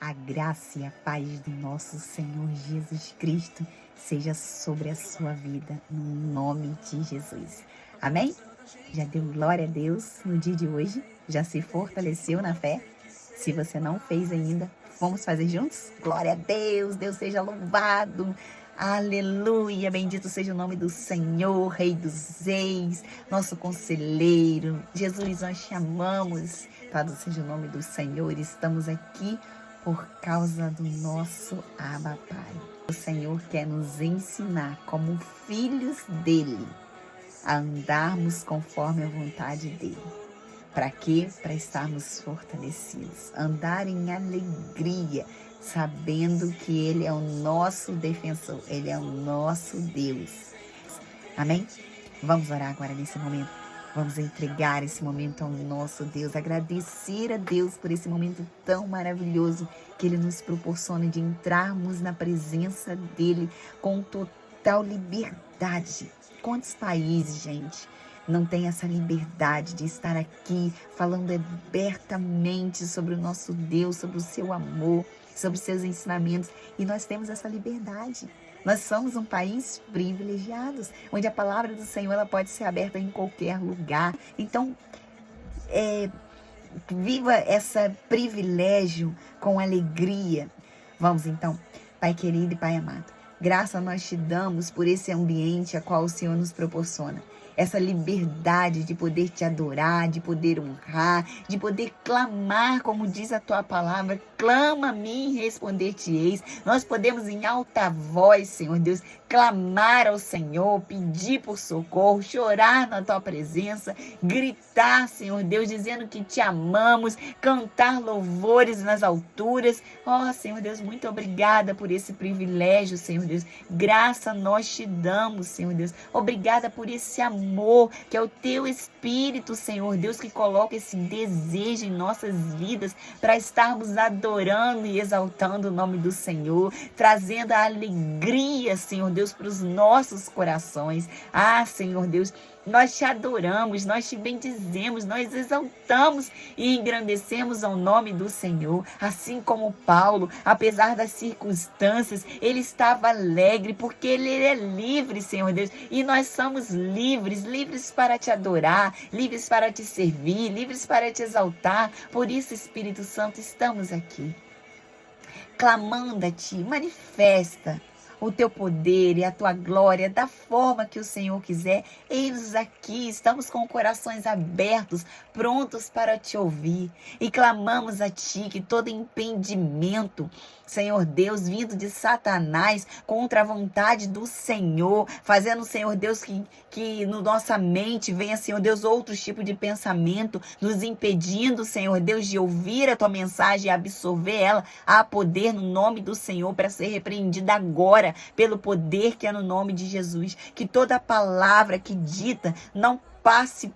A graça e a paz do nosso Senhor Jesus Cristo seja sobre a sua vida, no nome de Jesus. Amém? Já deu glória a Deus no dia de hoje? Já se fortaleceu na fé? Se você não fez ainda, vamos fazer juntos? Glória a Deus, Deus seja louvado. Aleluia, bendito seja o nome do Senhor, Rei dos Reis, nosso conselheiro. Jesus, nós te amamos. Louvado seja o nome do Senhor. Estamos aqui por causa do nosso Abba Pai. O Senhor quer nos ensinar como filhos dele a andarmos conforme a vontade dele. Para quê? Para estarmos fortalecidos. Andar em alegria, sabendo que ele é o nosso defensor, ele é o nosso Deus. Amém? Vamos orar agora nesse momento. Vamos entregar esse momento ao nosso Deus, agradecer a Deus por esse momento tão maravilhoso que Ele nos proporciona de entrarmos na presença dEle com total liberdade. Quantos países, gente, não tem essa liberdade de estar aqui falando abertamente sobre o nosso Deus, sobre o seu amor, sobre os seus ensinamentos, e nós temos essa liberdade. Nós somos um país privilegiado, onde a palavra do Senhor ela pode ser aberta em qualquer lugar. Então, viva esse privilégio com alegria. Vamos então, Pai querido e Pai amado, graça nós te damos por esse ambiente a qual o Senhor nos proporciona. Essa liberdade de poder te adorar, de poder honrar, de poder clamar, como diz a tua palavra, clama a mim e responder-te-eis. Nós podemos em alta voz, Senhor Deus, clamar ao Senhor, pedir por socorro, chorar na tua presença, gritar, Senhor Deus, dizendo que te amamos, cantar louvores nas alturas. Oh, Senhor Deus, muito obrigada por esse privilégio, Senhor Deus. Graça nós te damos, Senhor Deus. Obrigada por esse amor, que é o teu Espírito, Senhor Deus, que coloca esse desejo em nossas vidas para estarmos adorando e exaltando o nome do Senhor, trazendo a alegria, Senhor Deus, para os nossos corações. Ah, Senhor Deus, nós te adoramos, nós te bendizemos, nós exaltamos e engrandecemos ao nome do Senhor. Assim como Paulo, apesar das circunstâncias, ele estava alegre porque ele é livre, Senhor Deus. E nós somos livres, livres para te adorar, livres para te servir, livres para te exaltar. Por isso, Espírito Santo, estamos aqui, clamando a ti, manifesta o teu poder e a tua glória da forma que o Senhor quiser. Eis-nos aqui, estamos com corações abertos, prontos para te ouvir, e clamamos a ti que todo impedimento, Senhor Deus, vindo de Satanás contra a vontade do Senhor, fazendo, Senhor Deus, que no nossa mente venha, Senhor Deus, outros tipos de pensamento, nos impedindo, Senhor Deus, de ouvir a tua mensagem e absorver ela, há poder no nome do Senhor para ser repreendida agora, pelo poder que é no nome de Jesus. Que toda palavra que dita não passe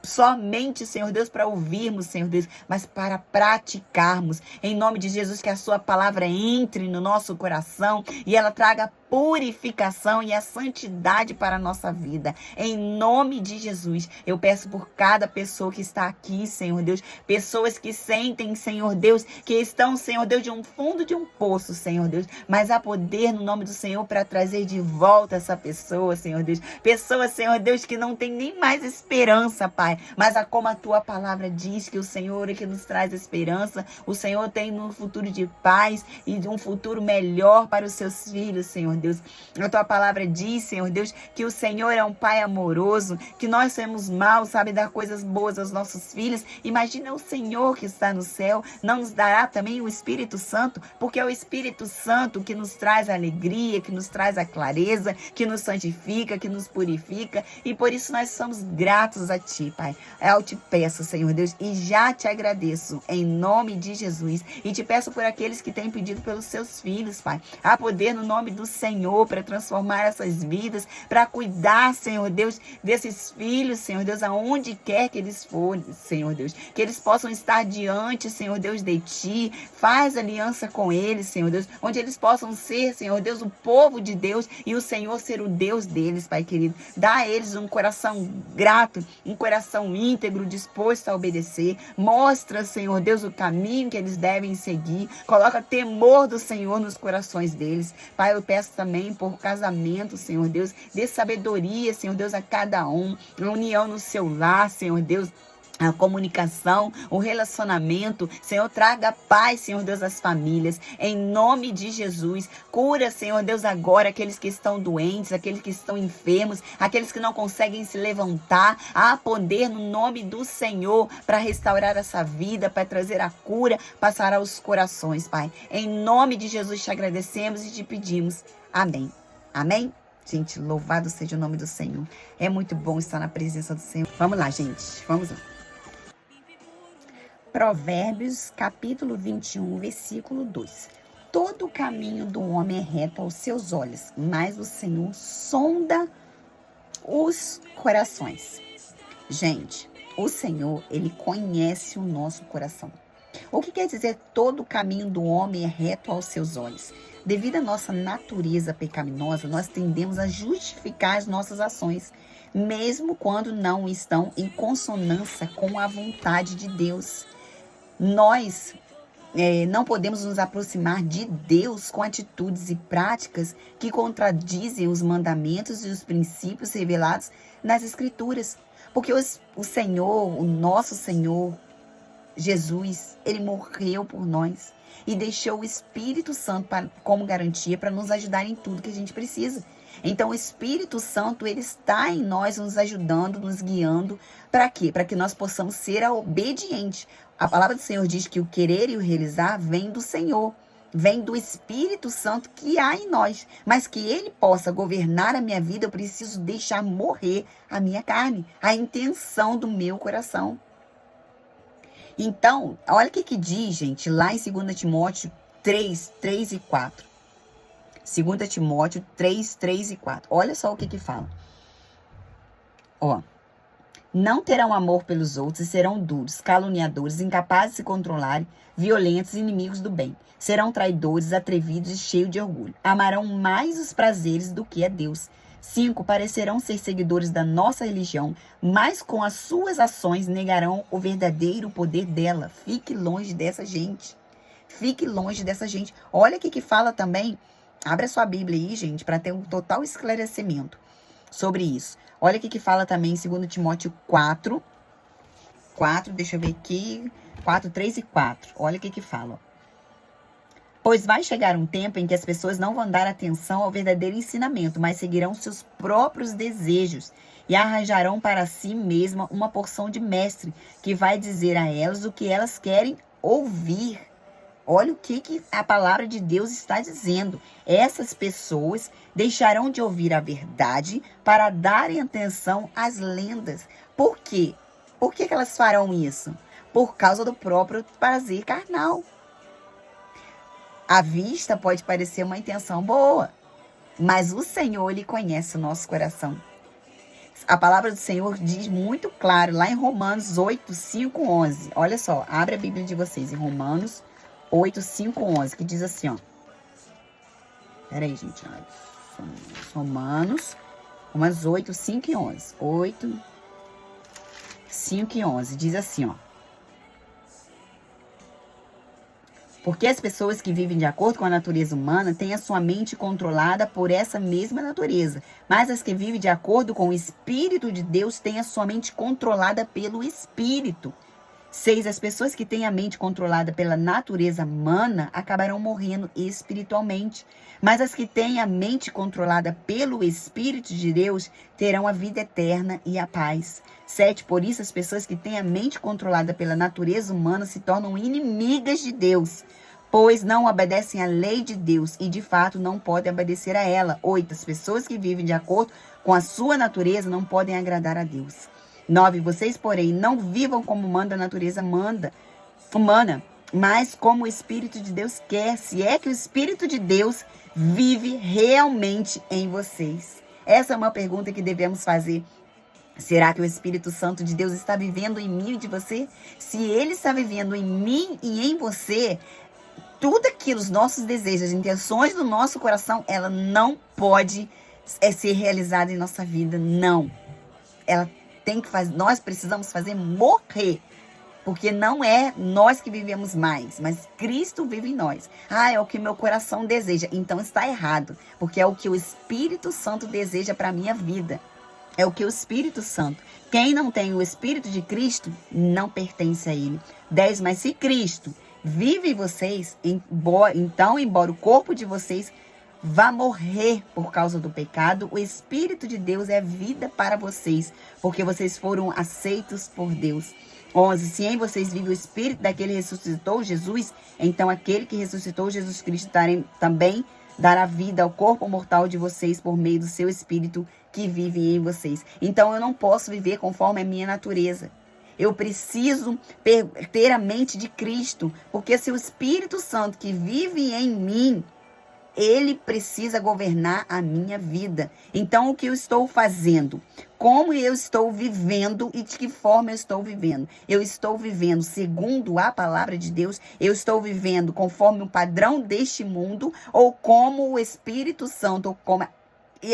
somente, Senhor Deus, para ouvirmos, Senhor Deus, mas para praticarmos. Em nome de Jesus, que a sua palavra entre no nosso coração e ela traga purificação e a santidade para a nossa vida. Em nome de Jesus, eu peço por cada pessoa que está aqui, Senhor Deus, pessoas que sentem, Senhor Deus, que estão, Senhor Deus, de um fundo de um poço, Senhor Deus, mas há poder no nome do Senhor para trazer de volta essa pessoa, Senhor Deus. Pessoas, Senhor Deus, que não tem nem mais esperança, Pai, mas como a tua palavra diz que o Senhor é que nos traz esperança, o Senhor tem um futuro de paz e um futuro melhor para os seus filhos, Senhor Deus. A tua palavra diz, Senhor Deus, que o Senhor é um Pai amoroso, que nós somos maus, sabe dar coisas boas aos nossos filhos. Imagina o Senhor que está no céu, não nos dará também o Espírito Santo, porque é o Espírito Santo que nos traz a alegria, que nos traz a clareza, que nos santifica, que nos purifica, e por isso nós somos gratos a ti, Pai. Eu te peço, Senhor Deus, e já te agradeço em nome de Jesus, e te peço por aqueles que têm pedido pelos seus filhos, Pai. Há poder no nome do Senhor Senhor, para transformar essas vidas, para cuidar, Senhor Deus, desses filhos, Senhor Deus, aonde quer que eles forem, Senhor Deus, que eles possam estar diante, Senhor Deus, de Ti. Faz aliança com eles, Senhor Deus, onde eles possam ser, Senhor Deus, o povo de Deus e o Senhor ser o Deus deles, Pai querido. Dá a eles um coração grato, um coração íntegro, disposto a obedecer. Mostra, Senhor Deus, o caminho que eles devem seguir. Coloca temor do Senhor nos corações deles. Pai, eu peço também por casamento, Senhor Deus. Dê sabedoria, Senhor Deus, a cada um. União no seu lar, Senhor Deus. A comunicação, o relacionamento, Senhor, traga paz, Senhor Deus, às famílias, em nome de Jesus. Cura, Senhor Deus, agora aqueles que estão doentes, aqueles que estão enfermos, aqueles que não conseguem se levantar. Há poder no nome do Senhor para restaurar essa vida, para trazer a cura, passar aos corações, Pai. Em nome de Jesus te agradecemos e te pedimos. Amém. Amém? Gente, louvado seja o nome do Senhor. É muito bom estar na presença do Senhor. Vamos lá, gente. Vamos lá. Provérbios, capítulo 21, versículo 2. Todo o caminho do homem é reto aos seus olhos, mas o Senhor sonda os corações. Gente, o Senhor, Ele conhece o nosso coração. O que quer dizer todo o caminho do homem é reto aos seus olhos? Devido à nossa natureza pecaminosa, nós tendemos a justificar as nossas ações, mesmo quando não estão em consonância com a vontade de Deus. Nós não podemos nos aproximar de Deus com atitudes e práticas que contradizem os mandamentos e os princípios revelados nas Escrituras. Porque o Senhor, o nosso Senhor, Jesus, Ele morreu por nós e deixou o Espírito Santo como garantia para nos ajudar em tudo que a gente precisa. Então, o Espírito Santo, ele está em nós, nos ajudando, nos guiando. Para quê? Para que nós possamos ser obedientes. A palavra do Senhor diz que o querer e o realizar vem do Senhor. Vem do Espírito Santo que há em nós. Mas que ele possa governar a minha vida, eu preciso deixar morrer a minha carne, a intenção do meu coração. Então, olha o que diz, gente, lá em 2 Timóteo 3, 3 e 4. 2 Timóteo 3, 3 e 4. Olha só o que fala. Ó. Não terão amor pelos outros e serão duros, caluniadores, incapazes de se controlarem, violentos, inimigos do bem. Serão traidores, atrevidos e cheios de orgulho. Amarão mais os prazeres do que a Deus. 5. Parecerão ser seguidores da nossa religião, mas com as suas ações negarão o verdadeiro poder dela. Fique longe dessa gente. Fique longe dessa gente. Olha o que fala também. Abre a sua Bíblia aí, gente, para ter um total esclarecimento sobre isso. Olha o que fala também em 2 Timóteo 4. 4, deixa eu ver aqui. 4, 3 e 4. Olha o que fala. Pois vai chegar um tempo em que as pessoas não vão dar atenção ao verdadeiro ensinamento, mas seguirão seus próprios desejos e arranjarão para si mesma uma porção de mestre que vai dizer a elas o que elas querem ouvir. Olha o que a palavra de Deus está dizendo. Essas pessoas deixarão de ouvir a verdade para darem atenção às lendas. Por quê? Por que elas farão isso? Por causa do próprio prazer carnal. À vista pode parecer uma intenção boa, mas o Senhor, Ele conhece o nosso coração. A palavra do Senhor diz muito claro, lá em Romanos 8, 5, 11. Olha só, abre a Bíblia de vocês em Romanos 8, 5, 11, que diz assim, ó. Peraí, gente. Romanos 8, 5 e 11. 8, 5 e 11. Diz assim, ó. Porque as pessoas que vivem de acordo com a natureza humana têm a sua mente controlada por essa mesma natureza. Mas as que vivem de acordo com o Espírito de Deus têm a sua mente controlada pelo Espírito. 6. As pessoas que têm a mente controlada pela natureza humana acabarão morrendo espiritualmente. Mas as que têm a mente controlada pelo Espírito de Deus terão a vida eterna e a paz. 7. Por isso, as pessoas que têm a mente controlada pela natureza humana se tornam inimigas de Deus, pois não obedecem à lei de Deus e, de fato, não podem obedecer a ela. 8. As pessoas que vivem de acordo com a sua natureza não podem agradar a Deus. 9. Vocês, porém, não vivam como manda a natureza humana, mas como o Espírito de Deus quer, se é que o Espírito de Deus vive realmente em vocês. Essa é uma pergunta que devemos fazer. Será que o Espírito Santo de Deus está vivendo em mim e de você? Se ele está vivendo em mim e em você, tudo aquilo, os nossos desejos, as intenções do nosso coração, ela não pode ser realizada em nossa vida, não. Ela tem que fazer, nós precisamos fazer morrer. Porque não é nós que vivemos mais, mas Cristo vive em nós. É o que meu coração deseja. Então está errado, porque é o que o Espírito Santo deseja para a minha vida. É o que o Espírito Santo. Quem não tem o Espírito de Cristo, não pertence a ele. 10. Mas se Cristo vive em vocês, então, embora o corpo de vocês vá morrer por causa do pecado, o Espírito de Deus é vida para vocês, porque vocês foram aceitos por Deus. 11. Se em vocês vive o Espírito daquele que ressuscitou Jesus, então aquele que ressuscitou Jesus Cristo também dará vida ao corpo mortal de vocês por meio do seu Espírito que vive em vocês. Então eu não posso viver conforme a minha natureza. Eu preciso ter a mente de Cristo, porque se o Espírito Santo que vive em mim, ele precisa governar a minha vida. Então, o que eu estou fazendo? Como eu estou vivendo e de que forma eu estou vivendo? Eu estou vivendo segundo a palavra de Deus? Eu estou vivendo conforme o padrão deste mundo? Ou como o Espírito Santo, ou como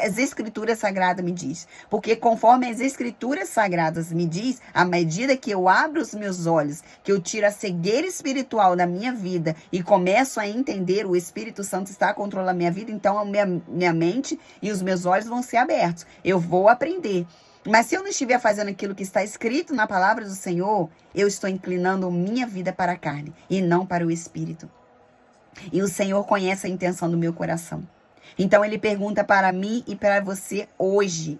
as Escrituras Sagradas me diz? Porque conforme as Escrituras Sagradas me diz, à medida que eu abro os meus olhos, que eu tiro a cegueira espiritual da minha vida e começo a entender, o Espírito Santo está controlando a minha vida, então a minha mente e os meus olhos vão ser abertos. Eu vou aprender. Mas se eu não estiver fazendo aquilo que está escrito na palavra do Senhor, eu estou inclinando minha vida para a carne e não para o Espírito. E o Senhor conhece a intenção do meu coração. Então ele pergunta para mim e para você hoje,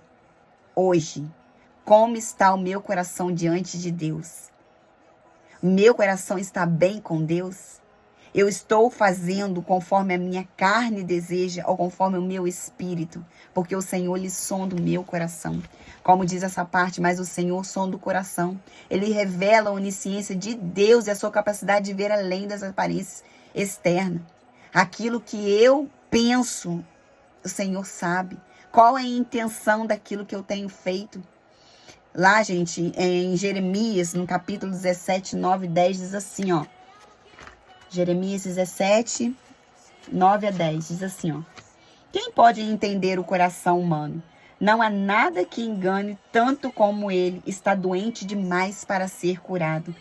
como está o meu coração diante de Deus? Meu coração está bem com Deus? Eu estou fazendo conforme a minha carne deseja ou conforme o meu espírito? Porque o Senhor lhe sonda o meu coração. Como diz essa parte, mas o Senhor sonda o coração. Ele revela a onisciência de Deus e a sua capacidade de ver além das aparências externas. Aquilo que eu penso, o Senhor sabe. Qual é a intenção daquilo que eu tenho feito? Lá, gente, em Jeremias, no capítulo 17, 9 e 10, diz assim, ó. Jeremias 17, 9 a 10, diz assim, ó. Quem pode entender o coração humano? Não há nada que engane tanto como ele. Está doente demais para ser curado.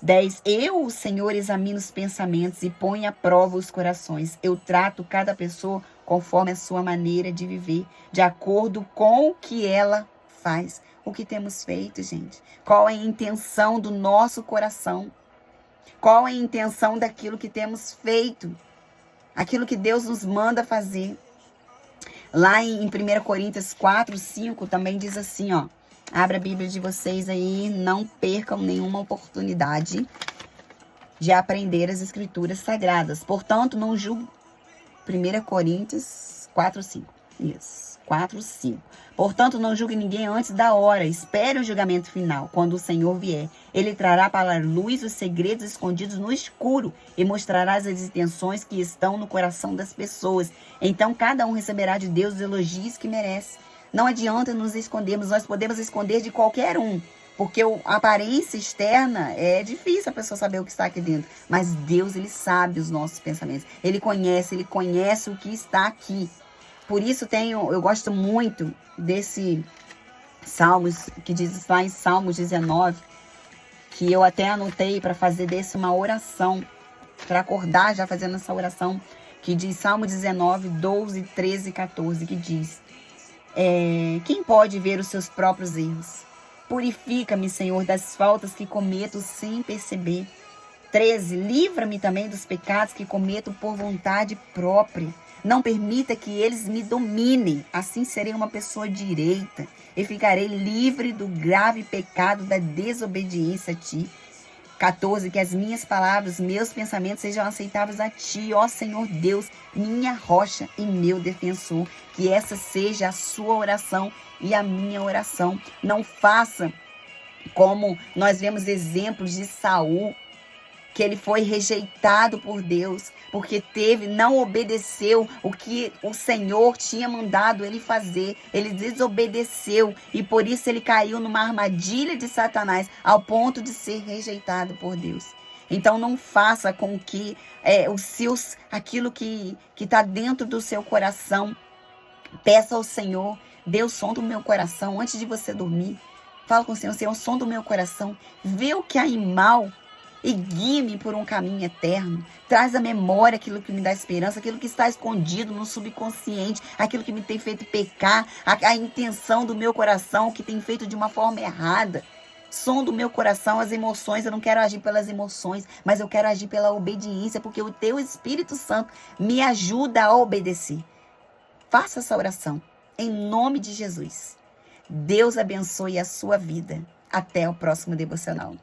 10. Eu, o Senhor, examino os pensamentos e ponho à prova os corações. Eu trato cada pessoa conforme a sua maneira de viver, de acordo com o que ela faz. O que temos feito, gente? Qual é a intenção do nosso coração? Qual é a intenção daquilo que temos feito? Aquilo que Deus nos manda fazer. Lá em 1 Coríntios 4, 5, também diz assim, ó. Abra a Bíblia de vocês aí, não percam nenhuma oportunidade de aprender as Escrituras Sagradas. Portanto, não julgue. 1 Coríntios 4, 5. Isso, 4, 5. Portanto, não julgue ninguém antes da hora. Espere o julgamento final, quando o Senhor vier. Ele trará para a luz os segredos escondidos no escuro e mostrará as intenções que estão no coração das pessoas. Então, cada um receberá de Deus os elogios que merece. Não adianta nos escondermos, nós podemos esconder de qualquer um, porque a aparência externa é difícil a pessoa saber o que está aqui dentro. Mas Deus, Ele sabe os nossos pensamentos, Ele conhece o que está aqui. Por isso eu gosto muito desse Salmos, que diz lá em Salmos 19, que eu até anotei para fazer desse uma oração, para acordar já fazendo essa oração, que diz Salmo 19, 12, 13 e 14, que diz... quem pode ver os seus próprios erros? Purifica-me, Senhor, das faltas que cometo sem perceber. 13. Livra-me também dos pecados que cometo por vontade própria. Não permita que eles me dominem. Assim serei uma pessoa direita e ficarei livre do grave pecado da desobediência a Ti. 14. Que as minhas palavras, meus pensamentos sejam aceitáveis a Ti, ó Senhor Deus, minha rocha e meu defensor. Que essa seja a sua oração e a minha oração. Não faça como nós vemos exemplos de Saul. que ele foi rejeitado por Deus, porque não obedeceu o que o Senhor tinha mandado ele fazer. Ele desobedeceu e por isso ele caiu numa armadilha de Satanás, ao ponto de ser rejeitado por Deus. Então não faça com que aquilo que está dentro do seu coração, peça ao Senhor: Deus, sonda o meu coração antes de você dormir. Fala com o Senhor: Senhor, sonda o meu coração, vê o que há em mal e guie-me por um caminho eterno. Traz à memória aquilo que me dá esperança, aquilo que está escondido no subconsciente, aquilo que me tem feito pecar, a intenção do meu coração que tem feito de uma forma errada. Sonda o meu coração, as emoções. Eu não quero agir pelas emoções, mas eu quero agir pela obediência, porque o teu Espírito Santo me ajuda a obedecer. Faça essa oração, em nome de Jesus. Deus abençoe a sua vida. Até o próximo devocional.